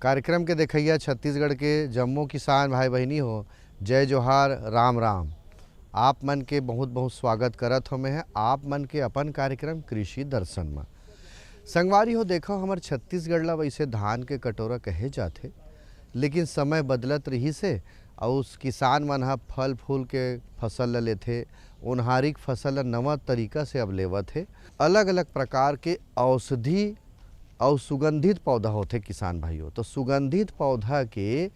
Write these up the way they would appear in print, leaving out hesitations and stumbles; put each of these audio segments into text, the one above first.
कार्यक्रम के देखैया छत्तीसगढ़ के जम्मो किसान भाई बहनी हो, जय जोहार, राम राम। आप मन के बहुत बहुत स्वागत करत हो। मैं आप मन के अपन कार्यक्रम कृषि दर्शन में संगवारी हो। देखो हमर छत्तीसगढ़ ला वैसे धान के कटोरा कहे जाते, लेकिन समय बदलत रही से और उस किसान मन ह फल फूल के फसल ल लेथे, ओन्हारिक फसल ल नवा तरीका से अब लेवत है। अलग अलग प्रकार के औषधि और सुगंधित पौधा होते किसान भाइयों। तो सुगंधित पौधा के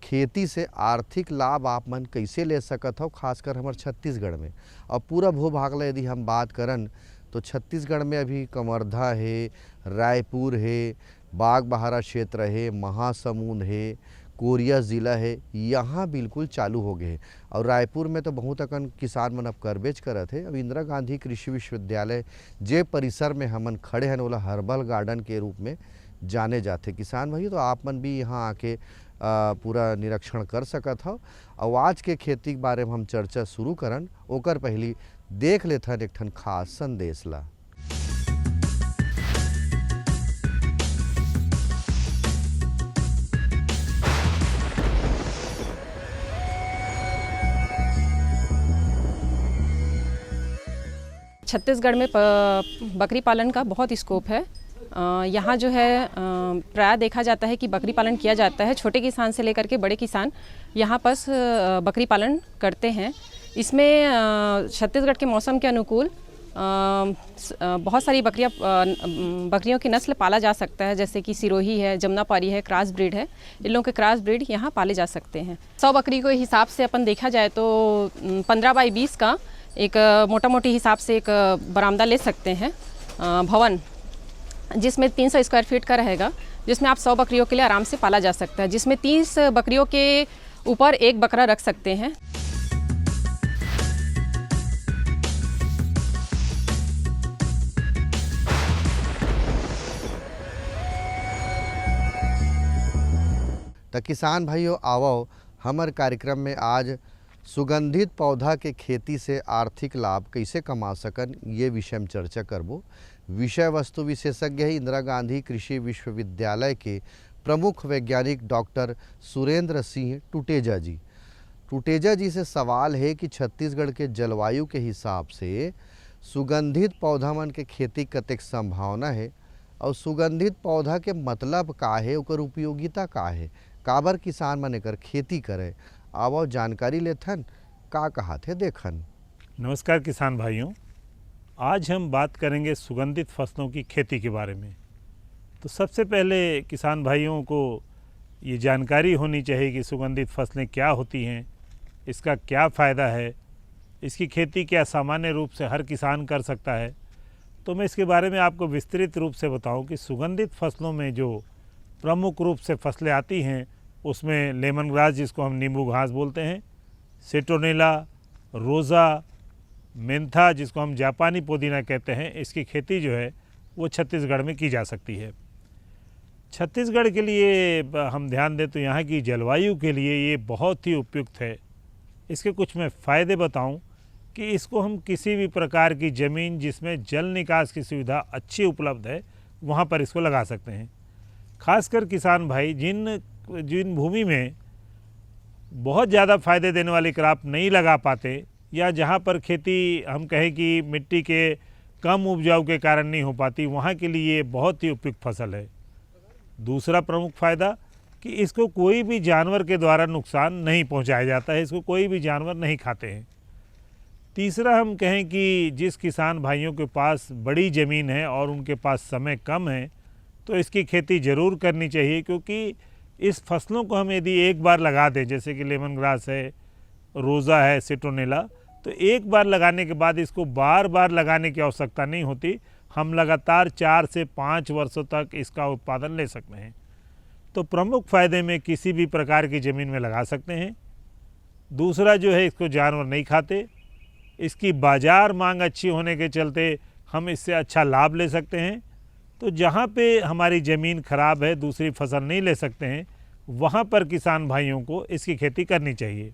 खेती से आर्थिक लाभ आप मन कैसे ले सकत हो, खासकर हमारे छत्तीसगढ़ में। और पूरा भूभाग ला यदि हम बात करन तो छत्तीसगढ़ में अभी कवर्धा है, रायपुर है, बागबाहरा क्षेत्र है, महासमुंद है, कोरिया ज़िला है, यहाँ बिल्कुल चालू हो गए। और रायपुर में तो बहुत अकन किसान मन अब करबेज करत है। अब इंदिरा गांधी कृषि विश्वविद्यालय जे परिसर में हमन खड़े हैं ओला हर्बल गार्डन के रूप में जाने जाते किसान भाई। तो आप मन भी यहाँ आके पूरा निरीक्षण कर सकत हो। और आज के खेती के बारे में हम चर्चा शुरू करन, ओकर पहली देख लेथन एक ठन खास संदेश ला। छत्तीसगढ़ में बकरी पालन का बहुत स्कोप है। यहाँ जो है प्राय देखा जाता है कि बकरी पालन किया जाता है। छोटे किसान से लेकर के बड़े किसान यहाँ पर बकरी पालन करते हैं। इसमें छत्तीसगढ़ के मौसम के अनुकूल बहुत सारी बकरियों की नस्ल पाला जा सकता है, जैसे कि सिरोही है, जमुनापारी है, क्रॉस ब्रीड है। इन लोगों के क्रॉस ब्रीड यहाँ पाले जा सकते हैं। 100 बकरी के हिसाब से अपन देखा जाए तो 15 बाई 20 का एक मोटा मोटी हिसाब से एक बरामदा ले सकते हैं, भवन, जिसमें 300 स्क्वायर फीट का रहेगा, जिसमें आप 100 बकरियों के लिए आराम से पाला जा सकता है, जिसमें 30 बकरियों के ऊपर एक बकरा रख सकते हैं। तो किसान भाइयों आवो, हमार कार्यक्रम में आज सुगंधित पौधा के खेती से आर्थिक लाभ कैसे कमा सकन ये विषय में चर्चा करबो। विषय वस्तु विशेषज्ञ है इंदिरा गांधी कृषि विश्वविद्यालय के प्रमुख वैज्ञानिक डॉक्टर सुरेंद्र सिंह टुटेजा जी। टुटेजा जी से सवाल है कि छत्तीसगढ़ के जलवायु के हिसाब से सुगंधित पौधा मन के खेती कतेक संभावना है, और सुगंधित पौधा के मतलब का है, ओकर उपयोगिता का है, काबर किसान मन एकर खेती करे। आवो जानकारी लेथन का कहा थे देखन। नमस्कार किसान भाइयों, आज हम बात करेंगे सुगंधित फसलों की खेती के बारे में। तो सबसे पहले किसान भाइयों को ये जानकारी होनी चाहिए कि सुगंधित फसलें क्या होती हैं, इसका क्या फ़ायदा है, इसकी खेती क्या सामान्य रूप से हर किसान कर सकता है। तो मैं इसके बारे में आपको विस्तृत रूप से बताऊं कि सुगंधित फसलों में जो प्रमुख रूप से फसलें आती हैं उसमें लेमन ग्रास, जिसको हम नींबू घास बोलते हैं, सिट्रोनेला, रोज़ा, मेंथा, जिसको हम जापानी पुदीना कहते हैं, इसकी खेती जो है वो छत्तीसगढ़ में की जा सकती है। छत्तीसगढ़ के लिए हम ध्यान दें तो यहाँ की जलवायु के लिए ये बहुत ही उपयुक्त है। इसके कुछ मैं फ़ायदे बताऊं कि इसको हम किसी भी प्रकार की ज़मीन जिसमें जल निकास की सुविधा अच्छी उपलब्ध है वहाँ पर इसको लगा सकते हैं। खासकर किसान भाई जिन भूमि में बहुत ज़्यादा फ़ायदे देने वाली क्रॉप नहीं लगा पाते, या जहाँ पर खेती हम कहें कि मिट्टी के कम उपजाऊ के कारण नहीं हो पाती, वहाँ के लिए बहुत ही उपयुक्त फसल है। दूसरा प्रमुख फ़ायदा कि इसको कोई भी जानवर के द्वारा नुकसान नहीं पहुँचाया जाता है, इसको कोई भी जानवर नहीं खाते हैं। तीसरा हम कहें कि जिस किसान भाइयों के पास बड़ी ज़मीन है और उनके पास समय कम है तो इसकी खेती ज़रूर करनी चाहिए, क्योंकि इस फसलों को हम यदि एक बार लगा दें, जैसे कि लेमन ग्रास है, रोज़ा है, सिट्रोनेला, तो एक बार लगाने के बाद इसको बार बार लगाने की आवश्यकता नहीं होती। हम लगातार 4 से 5 वर्षों तक इसका उत्पादन ले सकते हैं। तो प्रमुख फ़ायदे में किसी भी प्रकार की ज़मीन में लगा सकते हैं। दूसरा जो है, इसको जानवर नहीं खाते, इसकी बाज़ार मांग अच्छी होने के चलते हम इससे अच्छा लाभ ले सकते हैं। तो जहाँ पे हमारी ज़मीन ख़राब है, दूसरी फसल नहीं ले सकते हैं, वहाँ पर किसान भाइयों को इसकी खेती करनी चाहिए।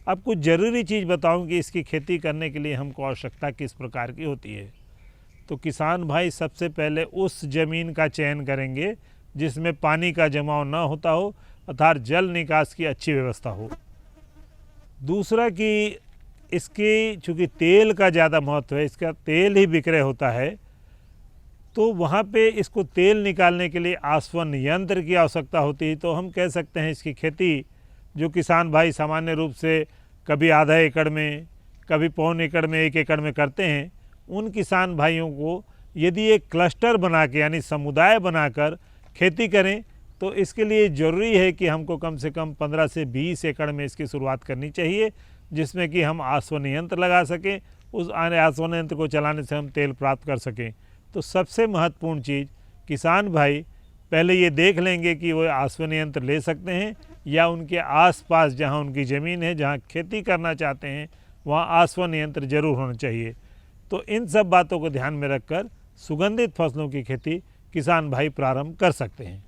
अब कुछ ज़रूरी चीज़ बताऊं कि इसकी खेती करने के लिए हमको आवश्यकता किस प्रकार की होती है। तो किसान भाई सबसे पहले उस ज़मीन का चयन करेंगे जिसमें पानी का जमाव न होता हो, अर्थात जल निकास की अच्छी व्यवस्था हो। दूसरा कि इसकी चूँकि तेल का ज़्यादा महत्व है, इसका तेल ही विक्रय होता है, तो वहाँ पे इसको तेल निकालने के लिए आसवन यंत्र की आवश्यकता होती है। तो हम कह सकते हैं इसकी खेती जो किसान भाई सामान्य रूप से कभी आधा एकड़ में, कभी पौन एकड़ में, 1 एकड़ में करते हैं, उन किसान भाइयों को यदि एक क्लस्टर बना के यानी समुदाय बनाकर खेती करें तो इसके लिए ज़रूरी है कि हमको कम से कम 15 से 20 एकड़ में इसकी शुरुआत करनी चाहिए, जिसमें कि हम आसवन यंत्र लगा सकें, उस आसवन यंत्र को चलाने से हम तेल प्राप्त कर सकें। तो सबसे महत्वपूर्ण चीज़ किसान भाई पहले ये देख लेंगे कि वो आसवन यंत्र ले सकते हैं या उनके आसपास जहाँ उनकी ज़मीन है, जहाँ खेती करना चाहते हैं, वहाँ आसवन यंत्र जरूर होना चाहिए। तो इन सब बातों को ध्यान में रखकर सुगंधित फसलों की खेती किसान भाई प्रारंभ कर सकते हैं।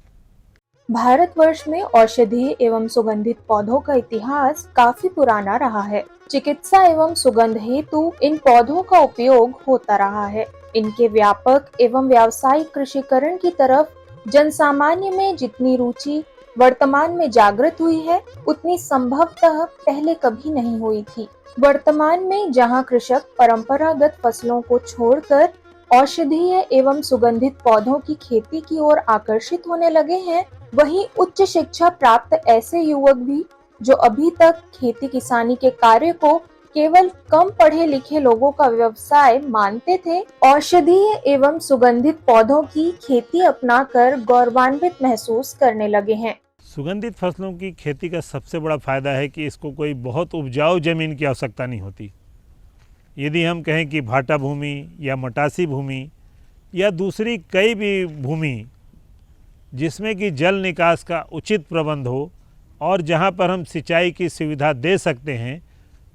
भारतवर्ष में औषधीय एवं सुगंधित पौधों का इतिहास काफी पुराना रहा है। चिकित्सा एवं सुगंध हेतु इन पौधों का उपयोग होता रहा है। इनके व्यापक एवं व्यावसायिक कृषिकरण की तरफ जनसामान्य में जितनी रुचि वर्तमान में जागृत हुई है, उतनी संभवतः पहले कभी नहीं हुई थी। वर्तमान में जहां कृषक परंपरागत फसलों को छोड़कर औषधीय एवं सुगंधित पौधों की खेती की ओर आकर्षित होने लगे हैं, वहीं उच्च शिक्षा प्राप्त ऐसे युवक भी जो अभी तक खेती किसानी के कार्य को केवल कम पढ़े लिखे लोगों का व्यवसाय मानते थे, औषधीय एवं सुगंधित पौधों की खेती अपनाकर गौरवान्वित महसूस करने लगे हैं। सुगंधित फसलों की खेती का सबसे बड़ा फायदा है कि इसको कोई बहुत उपजाऊ जमीन की आवश्यकता नहीं होती। यदि हम कहें कि भाटा भूमि या मटासी भूमि या दूसरी कई भी भूमि जिसमें कि जल निकास का उचित प्रबंध हो और जहां पर हम सिंचाई की सुविधा दे सकते हैं,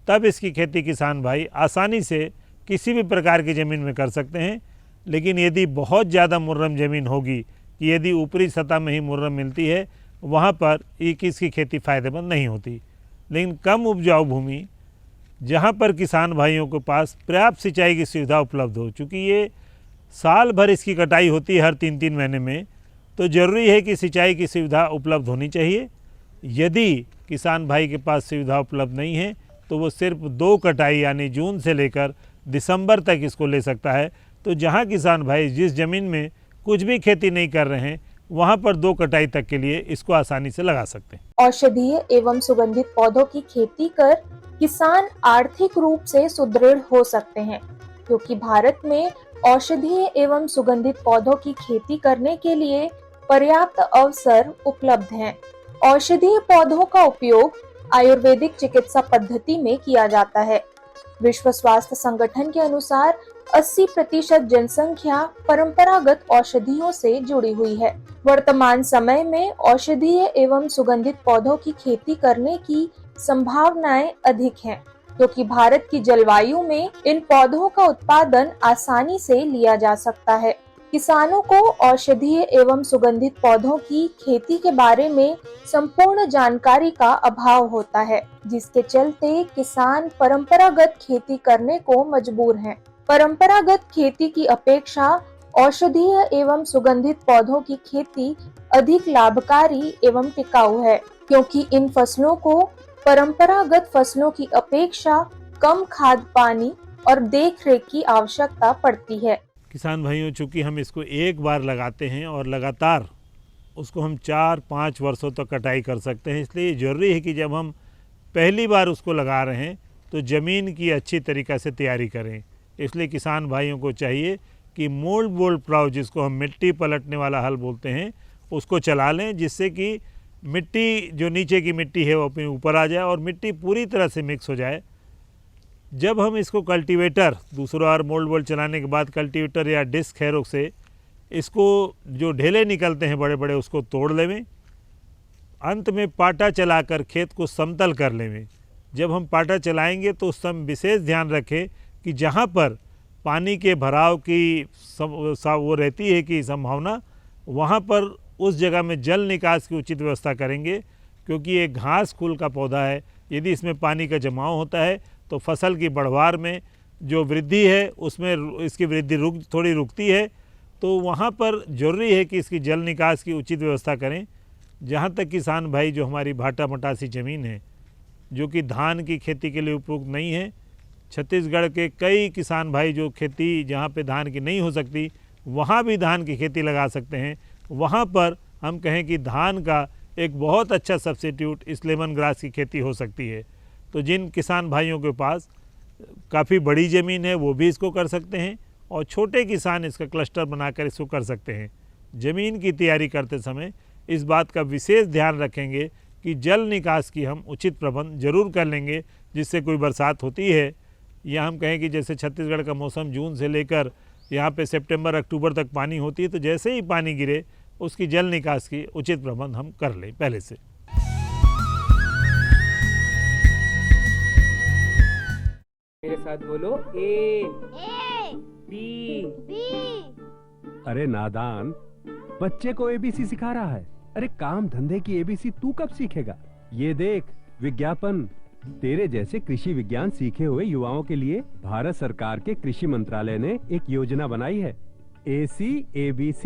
तब इसकी खेती किसान भाई आसानी से किसी भी प्रकार की ज़मीन में कर सकते हैं। लेकिन यदि बहुत ज़्यादा मुर्रम ज़मीन होगी कि यदि ऊपरी सतह में ही मुर्रम मिलती है, वहाँ पर इसकी खेती फ़ायदेमंद नहीं होती। लेकिन कम उपजाऊ भूमि जहाँ पर किसान भाइयों के पास पर्याप्त सिंचाई की सुविधा उपलब्ध हो, चूँकि ये साल भर इसकी कटाई होती है हर 3-3 महीने में, तो ज़रूरी है कि सिंचाई की सुविधा उपलब्ध होनी चाहिए। यदि किसान भाई के पास सुविधा उपलब्ध नहीं है तो वो सिर्फ 2 कटाई यानी जून से लेकर दिसंबर तक इसको ले सकता है। तो जहाँ किसान भाई जिस ज़मीन में कुछ भी खेती नहीं कर रहे हैं, वहाँ पर 2 कटाई तक के लिए इसको आसानी से लगा सकते हैं। औषधीय एवं सुगंधित पौधों की खेती कर किसान आर्थिक रूप से सुदृढ़ हो सकते हैं, क्योंकि भारत में औषधीय एवं सुगंधित पौधों की खेती करने के लिए पर्याप्त अवसर उपलब्ध हैं। औषधीय पौधों का उपयोग आयुर्वेदिक चिकित्सा पद्धति में किया जाता है। विश्व स्वास्थ्य संगठन के अनुसार 80% जनसंख्या परंपरागत औषधियों से जुड़ी हुई है। वर्तमान समय में औषधीय एवं सुगंधित पौधों की खेती करने की संभावनाएं अधिक हैं, क्योंकि भारत की जलवायु में इन पौधों का उत्पादन आसानी से लिया जा सकता है। किसानों को औषधीय एवं सुगंधित पौधों की खेती के बारे में संपूर्ण जानकारी का अभाव होता है, जिसके चलते किसान परंपरागत खेती करने को मजबूर हैं। परंपरागत खेती की अपेक्षा औषधीय एवं सुगंधित पौधों की खेती अधिक लाभकारी एवं टिकाऊ है, क्योंकि इन फसलों को परंपरागत फसलों की अपेक्षा कम खाद, पानी और देखरेख की आवश्यकता पड़ती है। किसान भाइयों, चूँकि हम इसको एक बार लगाते हैं और लगातार उसको हम 4-5 वर्षों तक कटाई कर सकते हैं, इसलिए ज़रूरी है कि जब हम पहली बार उसको लगा रहे हैं तो ज़मीन की अच्छी तरीक़ा से तैयारी करें। इसलिए किसान भाइयों को चाहिए कि मोल्ड बोल्ड प्लाउ, जिसको हम मिट्टी पलटने वाला हल बोलते हैं, उसको चला लें, जिससे कि मिट्टी जो नीचे की मिट्टी है वो अपने ऊपर आ जाए और मिट्टी पूरी तरह से मिक्स हो जाए। जब हम इसको कल्टीवेटर दूसरा बार मोल्ड बोल्ड चलाने के बाद कल्टीवेटर या डिस्क हैरो से इसको जो ढेले निकलते हैं बड़े बड़े उसको तोड़ लेवें। अंत में पाटा चलाकर खेत को समतल कर लेवें। जब हम पाटा चलाएंगे तो उस समय विशेष ध्यान रखें कि जहाँ पर पानी के भराव की वो रहती है कि संभावना, वहाँ पर उस जगह में जल निकास की उचित व्यवस्था करेंगे, क्योंकि ये घास फूल का पौधा है। यदि इसमें पानी का जमाव होता है तो फसल की बढ़वार में जो वृद्धि है उसमें इसकी वृद्धि थोड़ी रुकती है तो वहाँ पर ज़रूरी है कि इसकी जल निकास की उचित व्यवस्था करें। जहाँ तक किसान भाई जो हमारी भाटा मटासी ज़मीन है जो कि धान की खेती के लिए उपयुक्त नहीं है, छत्तीसगढ़ के कई किसान भाई जो खेती जहाँ पे धान की नहीं हो सकती वहाँ भी धान की खेती लगा सकते हैं। वहाँ पर हम कहें कि धान का एक बहुत अच्छा सब्स्टिट्यूट इस लेमन ग्रास की खेती हो सकती है। तो जिन किसान भाइयों के पास काफ़ी बड़ी ज़मीन है वो भी इसको कर सकते हैं और छोटे किसान इसका क्लस्टर बनाकर इसको कर सकते हैं। ज़मीन की तैयारी करते समय इस बात का विशेष ध्यान रखेंगे कि जल निकास की हम उचित प्रबंध जरूर कर लेंगे, जिससे कोई बरसात होती है या हम कहें कि जैसे छत्तीसगढ़ का मौसम जून से लेकर यहाँ पे सितंबर अक्टूबर तक पानी होती है, तो जैसे ही पानी गिरे उसकी जल निकास की उचित प्रबंध हम कर लें पहले से। मेरे साथ बोलो ए बी। अरे नादान, बच्चे को एबीसी सिखा रहा है। अरे काम धंधे की एबीसी तू कब सीखेगा? ये देख विज्ञापन। तेरे जैसे कृषि विज्ञान सीखे हुए युवाओं के लिए भारत सरकार के कृषि मंत्रालय ने एक योजना बनाई है, ACABC।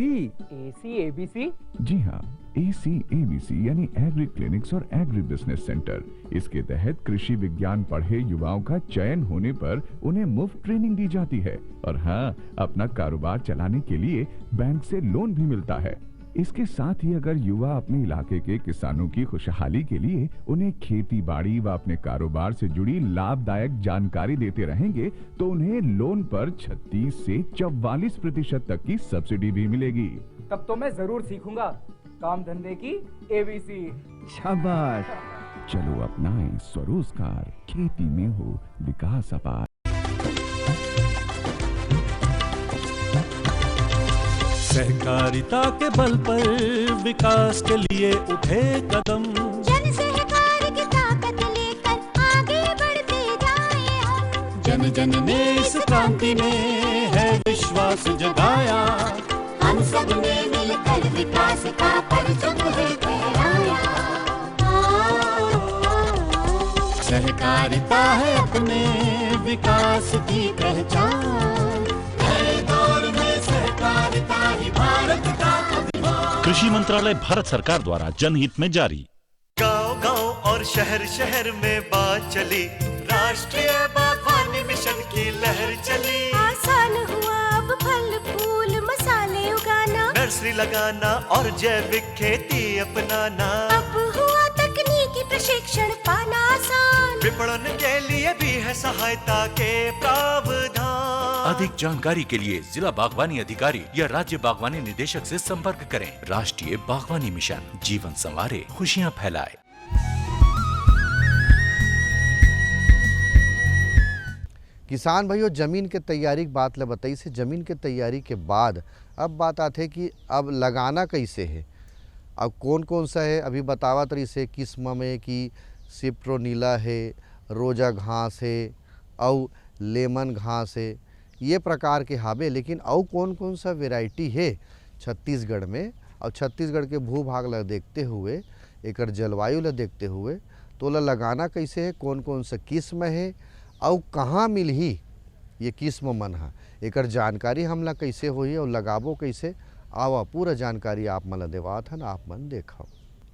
ACABC? जी हाँ, ACABC यानी एग्री क्लिनिक्स और एग्री बिजनेस सेंटर। इसके तहत कृषि विज्ञान पढ़े युवाओं का चयन होने पर उन्हें मुफ्त ट्रेनिंग दी जाती है और हाँ, अपना कारोबार चलाने के लिए बैंक से लोन भी मिलता है। इसके साथ ही अगर युवा अपने इलाके के किसानों की खुशहाली के लिए उन्हें खेती बाड़ी व अपने कारोबार से जुड़ी लाभदायक जानकारी देते रहेंगे तो उन्हें लोन पर 36 से 44% तक की सब्सिडी भी मिलेगी। तब तो मैं जरूर सीखूंगा काम धंधे की ABC। शाबाश, चलो अपनाएं स्वरोजगार, खेती में हो विकास अपार। सहकारिता के बल पर विकास के लिए उठे कदम, जन सहकार की ताकत लेकर आगे बढ़ते जाएं हम। जन जन ने इस क्रांति में है विश्वास जगाया, हम सब ने मिलकर विकास का परचम है फहराया। सहकारिता है अपने विकास की पहचान, नए दौर में सहकारिता ही भारत का अभिमान। कृषि मंत्रालय भारत सरकार द्वारा जनहित में जारी। गांव-गांव और शहर शहर में बात चली, राष्ट्रीय बागवानी मिशन की लहर चली। आसान हुआ अब फल फूल मसाले उगाना, नर्सरी लगाना और जैविक खेती अपनाना। अब हुआ तकनीकी प्रशिक्षण पाना आसान, विपणन के लिए भी है सहायता के प्रावधान। अधिक जानकारी के लिए जिला बागवानी अधिकारी या राज्य बागवानी निदेशक से संपर्क करें। राष्ट्रीय बागवानी मिशन, जीवन संवारे, खुशियां फैलाए। किसान भाइयों, ज़मीन के तैयारी की बात ले बताई से ज़मीन के तैयारी के बाद अब बात आते है कि अब लगाना कैसे है। अब कौन कौन सा है अभी बतावा तरी से किस्म में कि सिप्रोनीला है, रोजा घास है और लेमन घास है, ये प्रकार के हावे। लेकिन और कौन कौन सा वेराइटी है छत्तीसगढ़ में, और छत्तीसगढ़ के भूभाग ला देखते हुए, एक जलवायु ला देखते हुए तो ला लगाना कैसे है, कौन कौन सा किस्म है और कहाँ मिलही ये किस्म मन हा, एक जानकारी हमला कैसे होई और लगाबो कैसे, आवा पूरा जानकारी आप मन देवात हन, आप मन देखो।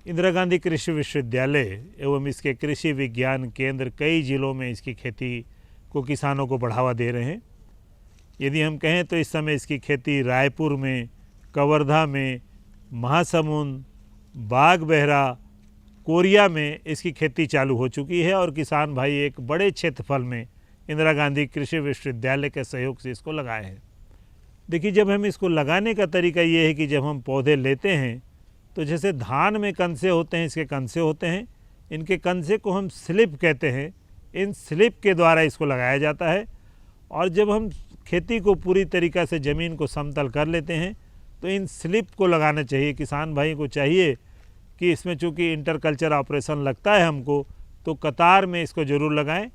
इंदिरा गांधी कृषि विश्वविद्यालय एवं इसके कृषि विज्ञान केंद्र कई जिलों में इसकी खेती को किसानों को बढ़ावा दे रहे हैं। यदि हम कहें तो इस समय इसकी खेती रायपुर में, कवर्धा में, महासमुंद, बागबहरा, कोरिया में इसकी खेती चालू हो चुकी है और किसान भाई एक बड़े क्षेत्रफल में इंदिरा गांधी कृषि विश्वविद्यालय के सहयोग से इसको लगाए हैं। देखिए, जब हम इसको लगाने का तरीका ये है कि जब हम पौधे लेते हैं तो जैसे धान में कंसे होते हैं, इसके कंसे होते हैं, इनके कंसे को हम स्लिप कहते हैं। इन स्लिप के द्वारा इसको लगाया जाता है और जब हम खेती को पूरी तरीक़ा से ज़मीन को समतल कर लेते हैं तो इन स्लिप को लगाना चाहिए। किसान भाई को चाहिए कि इसमें चूँकि इंटरकल्चर ऑपरेशन लगता है हमको, तो कतार में इसको ज़रूर लगाएं।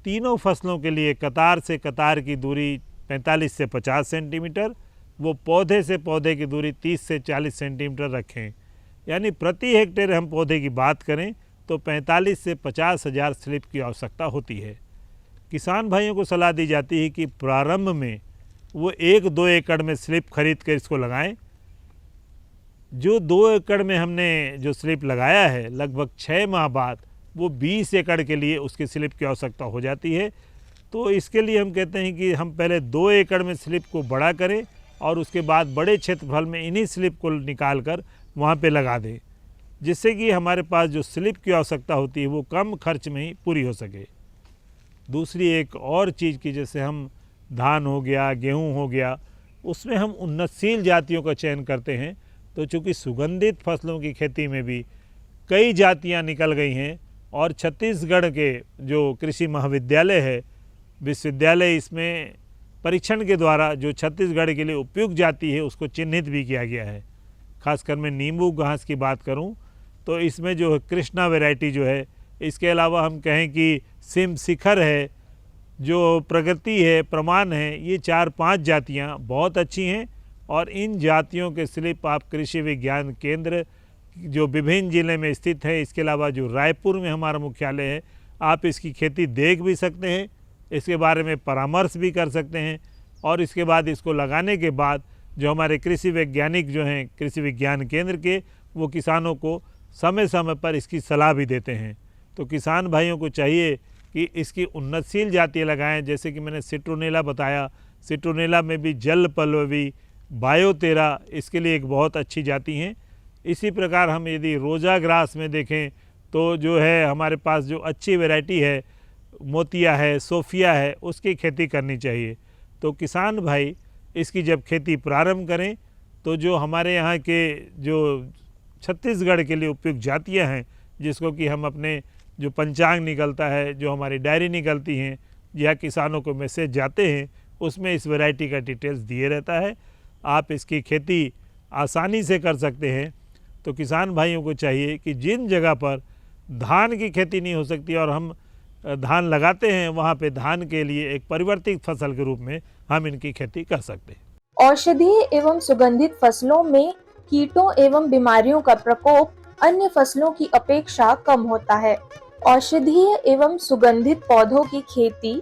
तीनों फसलों के लिए कतार से कतार की दूरी 45 से 50 सेंटीमीटर, वो पौधे से पौधे की दूरी 30 से 40 सेंटीमीटर रखें। यानी प्रति हेक्टेयर हम पौधे की बात करें तो 45 से 50 हज़ार स्लिप की आवश्यकता होती है। किसान भाइयों को सलाह दी जाती है कि प्रारंभ में वो 1-2 एकड़ में स्लिप खरीद कर इसको लगाएं। जो 2 एकड़ में हमने जो स्लिप लगाया है, लगभग 6 माह बाद वो 20 एकड़ के लिए उसकी स्लिप की आवश्यकता हो जाती है। तो इसके लिए हम कहते हैं कि हम पहले 2 एकड़ में स्लिप को बड़ा करें और उसके बाद बड़े क्षेत्रफल में इन्हीं स्लिप को निकाल कर वहाँ पे लगा दें, जिससे कि हमारे पास जो स्लिप की आवश्यकता होती है वो कम खर्च में ही पूरी हो सके। दूसरी एक और चीज़ की, जैसे हम धान हो गया, गेहूँ हो गया, उसमें हम उन्नतशील जातियों का चयन करते हैं। तो चूँकि सुगंधित फसलों की खेती में भी कई जातियाँ निकल गई हैं और छत्तीसगढ़ के जो कृषि महाविद्यालय है, विश्वविद्यालय, इसमें परीक्षण के द्वारा जो छत्तीसगढ़ के लिए उपयुक्त जाति है उसको चिन्हित भी किया गया है। खासकर मैं नींबू घास की बात करूं तो इसमें जो कृष्णा वैरायटी जो है, इसके अलावा हम कहें कि सिम शिखर है, जो प्रगति है, प्रमाण है, ये 4-5 जातियां बहुत अच्छी हैं। और इन जातियों के स्लिप आप कृषि विज्ञान केंद्र जो विभिन्न ज़िले में स्थित है, इसके अलावा जो रायपुर में हमारा मुख्यालय है, आप इसकी खेती देख भी सकते हैं, इसके बारे में परामर्श भी कर सकते हैं। और इसके बाद इसको लगाने के बाद जो हमारे कृषि वैज्ञानिक जो हैं कृषि विज्ञान केंद्र के, वो किसानों को समय समय पर इसकी सलाह भी देते हैं। तो किसान भाइयों को चाहिए कि इसकी उन्नतशील जातियाँ लगाएं, जैसे कि मैंने सिट्रोनेला बताया, सिट्रोनेला में भी जल पल्लवी, बायोतेरा इसके लिए एक बहुत अच्छी जाति हैं। इसी प्रकार हम यदि रोजा ग्रास में देखें तो जो है हमारे पास जो अच्छी वैरायटी है, मोतिया है, सोफिया है, उसकी खेती करनी चाहिए। तो किसान भाई इसकी जब खेती प्रारंभ करें तो जो हमारे यहाँ के जो छत्तीसगढ़ के लिए उपयुक्त जातियाँ हैं, जिसको कि हम अपने जो पंचांग निकलता है, जो हमारी डायरी निकलती हैं या किसानों को मैसेज जाते हैं, उसमें इस वैरायटी का डिटेल्स दिए रहता है। आप इसकी खेती आसानी से कर सकते हैं। तो किसान भाइयों को चाहिए कि जिन जगह पर धान की खेती नहीं हो सकती और हम धान लगाते हैं, वहाँ पे धान के लिए एक परिवर्तित फसल के रूप में हम इनकी खेती कर सकते हैं। औषधीय एवं सुगंधित फसलों में कीटों एवं बीमारियों का प्रकोप अन्य फसलों की अपेक्षा कम होता है। औषधीय एवं सुगंधित पौधों की खेती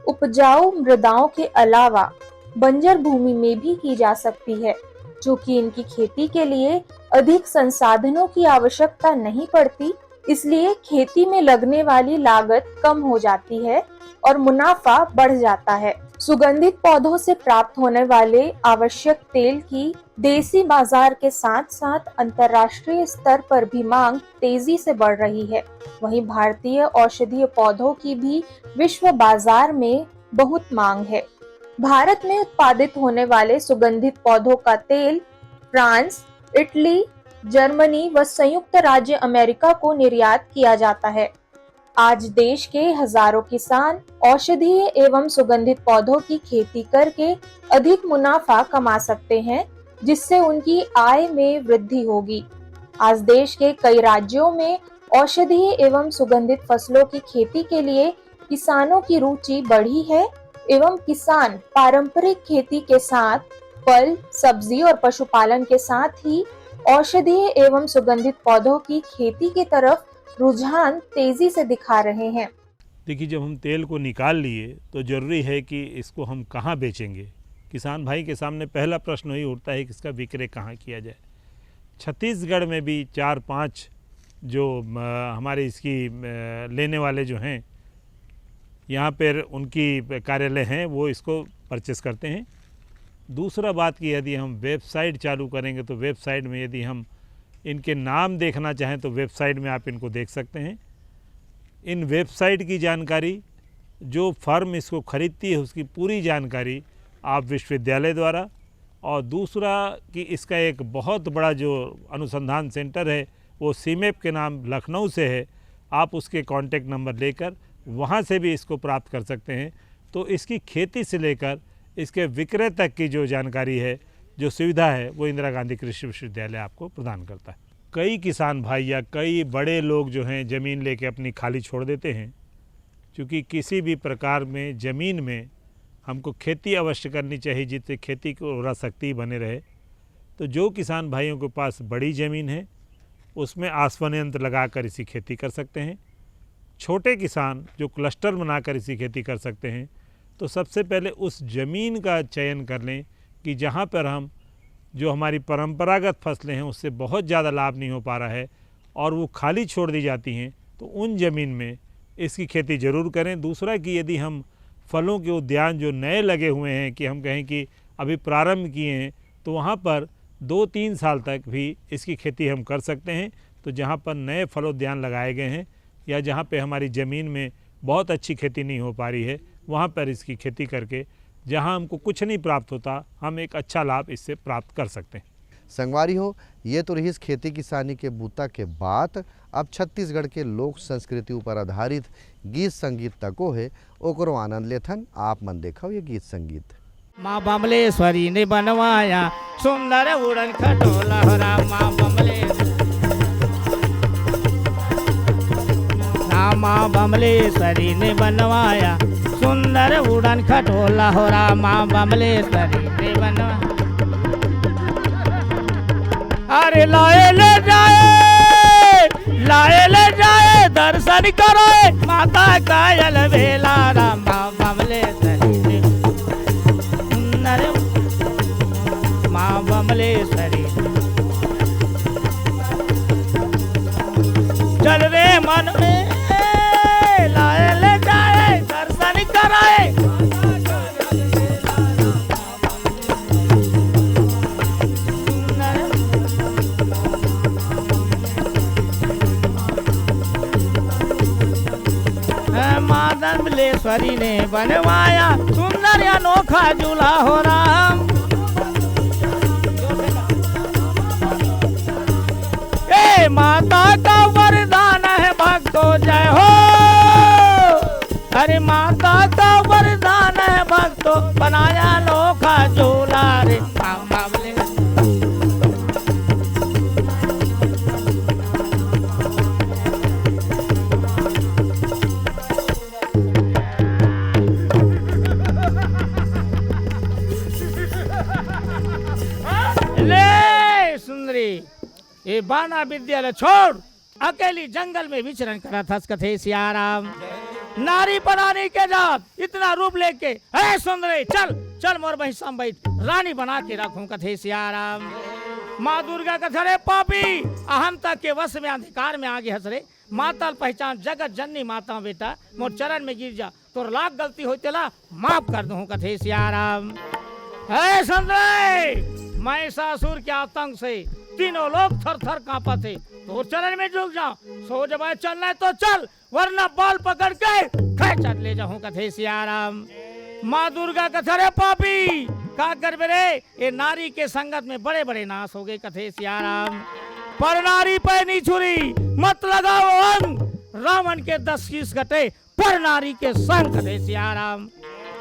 उपजाऊ मृदाओं के अलावा बंजर भूमि में भी की जा सकती है, चूँकि इनकी खेती के लिए अधिक संसाधनों की आवश्यकता नहीं पड़ती, इसलिए खेती में लगने वाली लागत कम हो जाती है और मुनाफा बढ़ जाता है। सुगंधित पौधों से प्राप्त होने वाले आवश्यक तेल की देसी बाजार के साथ साथ अंतर्राष्ट्रीय स्तर पर भी मांग तेजी से बढ़ रही है। वहीं भारतीय औषधीय पौधों की भी विश्व बाजार में बहुत मांग है। भारत में उत्पादित होने वाले सुगंधित पौधों का तेल फ्रांस, इटली, जर्मनी व संयुक्त राज्य अमेरिका को निर्यात किया जाता है। आज देश के हजारों किसान औषधीय एवं सुगंधित पौधों की खेती करके अधिक मुनाफा कमा सकते हैं, जिससे उनकी आय में वृद्धि होगी। आज देश के कई राज्यों में औषधीय एवं सुगंधित फसलों की खेती के लिए किसानों की रुचि बढ़ी है एवं किसान पारंपरिक खेती के साथ फल, सब्जी और पशुपालन के साथ ही औषधीय एवं सुगंधित पौधों की खेती की तरफ रुझान तेजी से दिखा रहे हैं। देखिए, जब हम तेल को निकाल लिए तो ज़रूरी है कि इसको हम कहाँ बेचेंगे। किसान भाई के सामने पहला प्रश्न वही उठता है कि इसका विक्रय कहाँ किया जाए। छत्तीसगढ़ में भी 4-5 जो हमारे इसकी लेने वाले जो हैं, यहाँ पर उनकी कार्यालय हैं, वो इसको परचेस करते हैं। दूसरा बात कि यदि हम वेबसाइट चालू करेंगे तो वेबसाइट में यदि हम इनके नाम देखना चाहें तो वेबसाइट में आप इनको देख सकते हैं। इन वेबसाइट की जानकारी, जो फर्म इसको खरीदती है उसकी पूरी जानकारी आप विश्वविद्यालय द्वारा, और दूसरा कि इसका एक बहुत बड़ा जो अनुसंधान सेंटर है वो सीमेप के नाम लखनऊ से है, आप उसके कॉन्टैक्ट नंबर लेकर वहाँ से भी इसको प्राप्त कर सकते हैं। तो इसकी खेती से लेकर इसके विक्रय तक की जो जानकारी है, जो सुविधा है, वो इंदिरा गांधी कृषि विश्वविद्यालय आपको प्रदान करता है। कई किसान भाई या कई बड़े लोग जो हैं ज़मीन लेके अपनी खाली छोड़ देते हैं, क्योंकि किसी भी प्रकार में ज़मीन में हमको खेती अवश्य करनी चाहिए जिससे खेती को उर्वराशक्ति बने रहे। तो जो किसान भाइयों के पास बड़ी ज़मीन है उसमें आसवन यंत्र लगाकर इसी खेती कर सकते हैं। छोटे किसान जो क्लस्टर बनाकर इसी खेती कर सकते हैं। तो सबसे पहले उस ज़मीन का चयन कर लें कि जहाँ पर हम जो हमारी परंपरागत फसलें हैं उससे बहुत ज़्यादा लाभ नहीं हो पा रहा है और वो खाली छोड़ दी जाती हैं, तो उन ज़मीन में इसकी खेती ज़रूर करें। दूसरा कि यदि हम फलों के उद्यान जो नए लगे हुए हैं कि हम कहें कि अभी प्रारंभ किए हैं, तो वहाँ पर 2-3 साल तक भी इसकी खेती हम कर सकते हैं। तो जहाँ पर नए फलोद्यान लगाए गए हैं या जहाँ पे हमारी ज़मीन में बहुत अच्छी खेती नहीं हो पा रही है, वहाँ पर इसकी खेती करके जहाँ हमको कुछ नहीं प्राप्त होता, हम एक अच्छा लाभ इससे प्राप्त कर सकते हैं। संगवारी हो, ये तो रही खेती किसानी के बूता के बात। अब छत्तीसगढ़ के लोक संस्कृति ऊपर आधारित गीत संगीत तको है, ओकरो आनंद लेथन। आप मन देखो ये गीत संगीत। माँ बमलेश्वरी ने बनवाया सुंदर उड़न खटोला हो राम। माँ बमलेश्वरी ने बनवाया सुंदर उड़न खटोला हो राम। माँ बमलेश्वरी ने बनवाया। अरे लाए ले जाए दर्शन कराए माता कायल बेला राम। माँ बमलेश्वरी ने सुंदर माँ बमलेश्वरी चल रे मन में लाए ले जाए दर्शन कराए। माँ बमलेश्वरी ने बनवाया सुंदर अनोखा झूला हो राम। ए माता का वरदान है भक्तों जय हो। अरे माता का वरदान है भक्तों बनाया अनोखा झूला रे। ये बाना विद्यालय छोड़ अकेली जंगल में विचरण करा था कथे सियाराम। नारी बनाने के जात इतना रूप लेके है सुंदरी चल चल मोर बहिसा बैठ रानी बना के रखूं कथे सियाराम। माँ दुर्गा कथरे पापी अहंता के वश में अंधकार में आगे हंसरे माता पहचान जगत जननी माता बेटा मोर चरण में गिर जा तोर लाख गलती हो तेला माफ कर दूं कथे सियाराम। है सुंदरी महिषासुर के आतंक से तीनों लोग थर थर कांपा थे, तो चरण में झुक जाओ। सो जब चलना है तो चल वरना बाल पकड़ के खैचट ले जाऊं कथे सियाराम। माँ दुर्गा कथरे पापी का कर बेरे ये नारी के संगत में बड़े बड़े नाश हो गए कथे सियाराम। पर नारी पे नहीं छुरी मत लगाओ अंग रावण के 10 शीश घटे पर नारी के संग कथे सियाराम।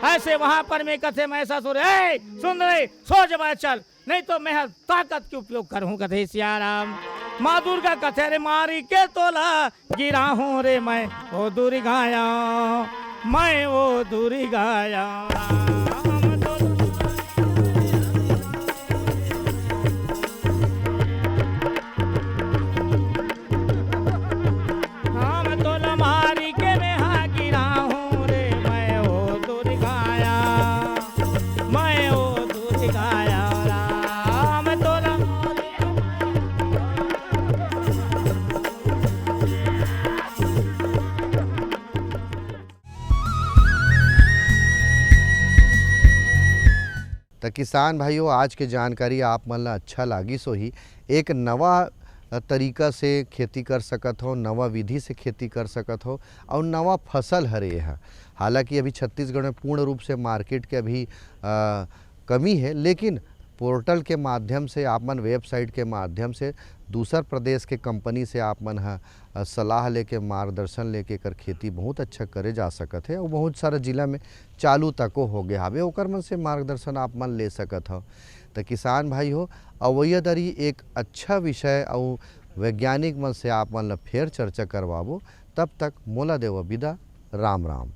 ऐसे वहां पर मैं कथे महिषासुर है सुन रहे सो जब चल नहीं तो मैं ताकत के उपयोग करूं कथे सियाराम। माँ दुर्गा कथे रे मारी के तोला गिरा हूं रे मैं वो दूरी गाया मैं वो दूरी गाया। तो किसान भाइयों आज के जानकारी आप मन ला अच्छा लागी सो ही एक नवा तरीका से खेती कर सकत हो, नवा विधि से खेती कर सकत हो और नवा फसल हरे है। हालांकि अभी छत्तीसगढ़ में पूर्ण रूप से मार्केट के अभी कमी है, लेकिन पोर्टल के माध्यम से आप मन वेबसाइट के माध्यम से दूसर प्रदेश के कंपनी से आप मन सलाह लेके मार्गदर्शन लेके कर खेती बहुत अच्छा करे जा सकत है और बहुत सारा जिला में चालू तको हो गया हवे ओकर मन से मार्गदर्शन आप मन ले सकत हो। तो किसान भाई हो अवैया दरी एक अच्छा विषय और वैज्ञानिक मन से आप मन ला फिर चर्चा करवाबो। तब तक मोला देव विदा। राम राम।